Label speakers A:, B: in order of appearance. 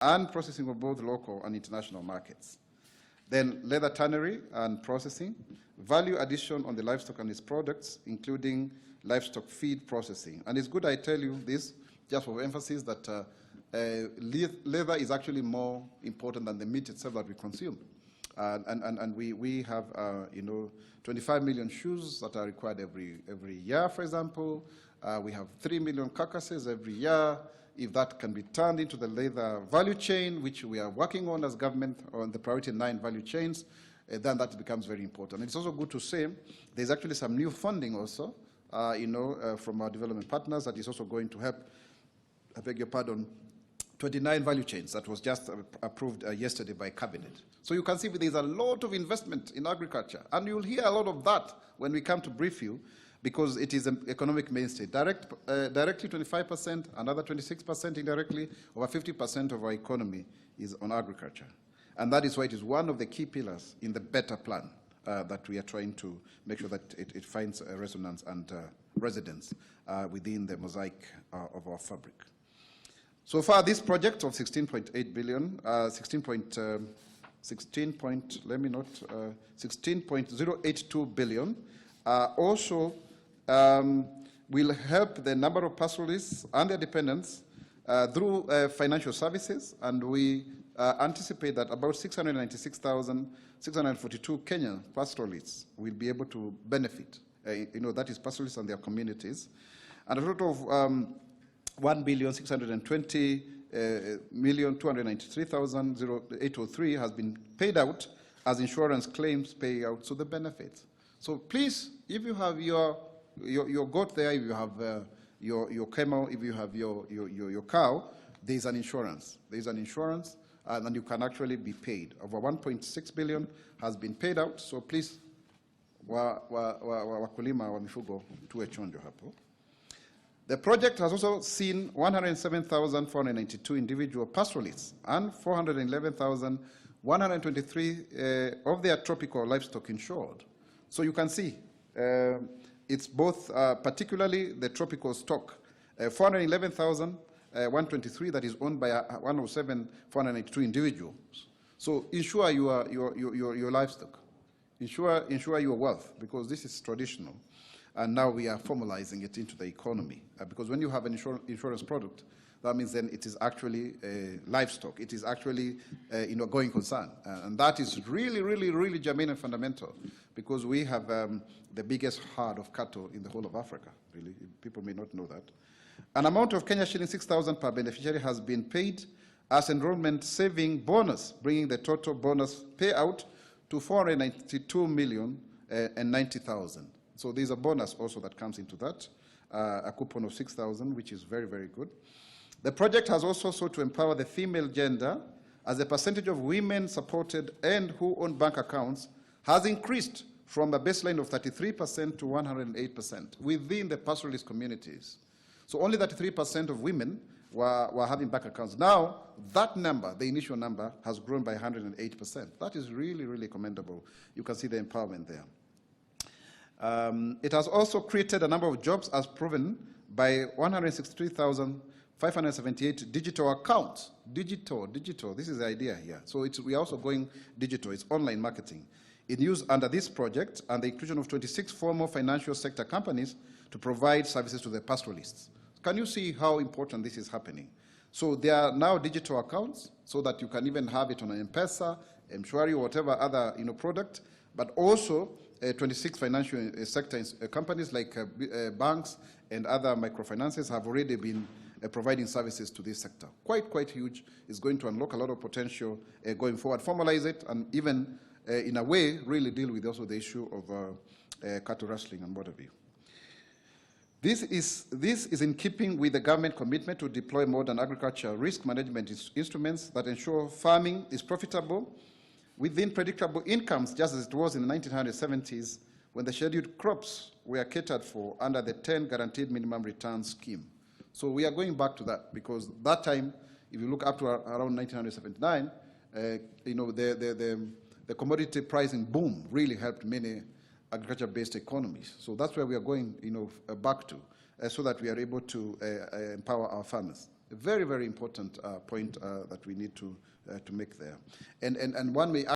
A: and processing of both local and international markets. Then leather tannery and processing, value addition on the livestock and its products, including livestock feed processing. And it's good I tell you this, just for emphasis, that leather is actually more important than the meat itself that we consume. And we have, 25 million shoes that are required every year, for example. We have 3 million carcasses every year. If that can be turned into the leather value chain, which we are working on as government on the priority 9 value chains, then that becomes very important. It's also good to say there's actually some new funding also, from our development partners that is also going to help, I beg your pardon, 29 value chains that was just approved yesterday by Cabinet. So you can see there's a lot of investment in agriculture, and you'll hear a lot of that when we come to brief you, because it is an economic mainstay. Directly 25%, another 26% indirectly, over 50% of our economy is on agriculture. And that is why it is one of the key pillars in the better plan that we are trying to make sure that it finds resonance and residence within the mosaic of our fabric. So far, this project of 16.8 billion, 16.082 billion also will help the number of pastoralists and their dependents through financial services, and we anticipate that about 696,642 Kenyan pastoralists will be able to benefit. That is pastoralists and their communities, and a total of 1,620,293,803 has been paid out as insurance claims payout to the benefits. So please, if you have your goat there, if you have your camel, if you have your cow, there is an insurance. There is an insurance, and you can actually be paid. Over 1.6 billion has been paid out. So please, wakulima wa mifugo tuwe chonjo hapo. The project has also seen 107,492 individual pastoralists and 411,123 of their tropical livestock insured. So you can see it's both, particularly the tropical stock, 411,123 that is owned by 107,492 individuals. So insure your livestock, insure your wealth, because this is traditional. And now we are formalizing it into the economy. Because when you have an insurance product, that means then it is actually livestock. It is actually going concern. And that is really, really, really germane and fundamental, because we have the biggest herd of cattle in the whole of Africa, really. People may not know that. An amount of Kenya shilling 6,000 per beneficiary has been paid as enrollment saving bonus, bringing the total bonus payout to 492,090,000. So there's a bonus also that comes into that, a coupon of 6,000, which is very, very good. The project has also sought to empower the female gender, as the percentage of women supported and who own bank accounts has increased from a baseline of 33% to 108% within the pastoralist communities. So only 33% of women were having bank accounts. Now, that number, the initial number, has grown by 108%. That is really, really commendable. You can see the empowerment there. It has also created a number of jobs, as proven by 163,578 digital accounts. Digital, this is the idea here. So we are also going digital, it's online marketing. In use under this project, and the inclusion of 26 formal financial sector companies to provide services to the pastoralists. Can you see how important this is happening? So there are now digital accounts, so that you can even have it on an M-Pesa, M-Shwari, or whatever other product, but also 26 financial sector companies like banks and other microfinances have already been providing services to this sector. Quite huge. It's going to unlock a lot of potential going forward, formalize it, and even in a way really deal with also the issue of cattle rustling and what have you. This is in keeping with the government commitment to deploy modern agriculture risk management instruments that ensure farming is profitable within predictable incomes, just as it was in the 1970s when the scheduled crops were catered for under the 10 guaranteed minimum return scheme. So we are going back to that, because that time, if you look up to around 1979, the commodity pricing boom really helped many agriculture-based economies. So that's where we are going back to, so that we are able to empower our farmers. a very, very important point that we need to make there. And one may